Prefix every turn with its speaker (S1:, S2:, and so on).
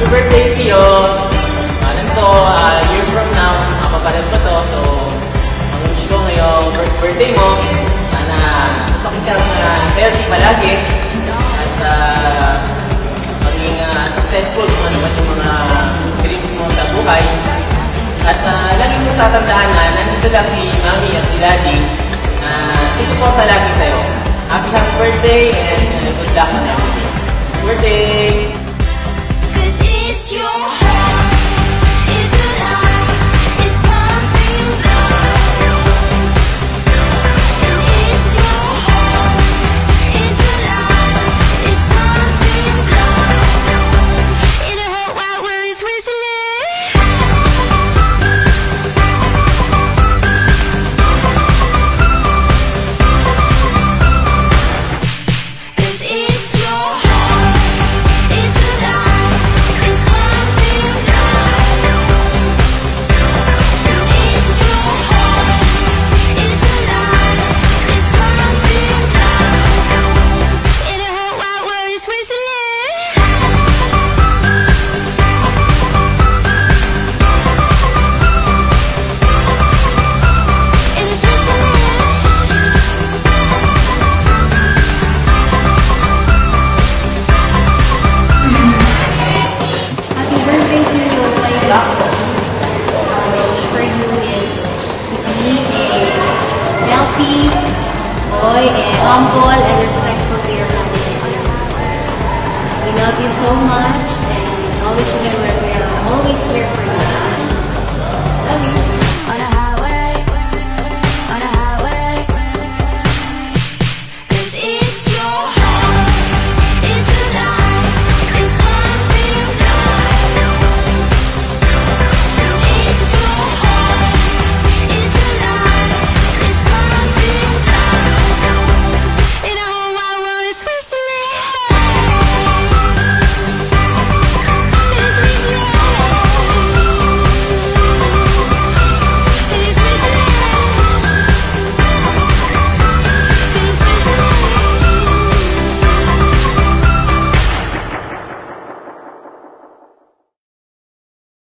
S1: Happy birthday, Sio! Alam ko, years from now, mapapalit mo to. So, ang wish ko ngayong first birthday mo, sana makikang healthy palagi at maging successful kung ano ba yung mga dreams mo sa buhay. At lagi mong tatandaan na nandito lang si Mami at si Daddy na susuporta lagi sa'yo. Happy birthday and good luck on everything. Happy birthday!
S2: Cause it's your heart, it's alive, it's pumping blood. It's your heart, it's alive, it's pumping blood. In a whole wide world is whistling. Cause it's your heart, it's alive, it's pumping blood. It's your heart, it's alive, it's pumping blood. In a whole wide world is whistling. And it's whistling.
S3: Happy birthday to you, my love. My wish for you is to be a healthy boy and humble and respectful to your family and your friends. We love you so much and always remember we are always here for you. Love you.
S2: On a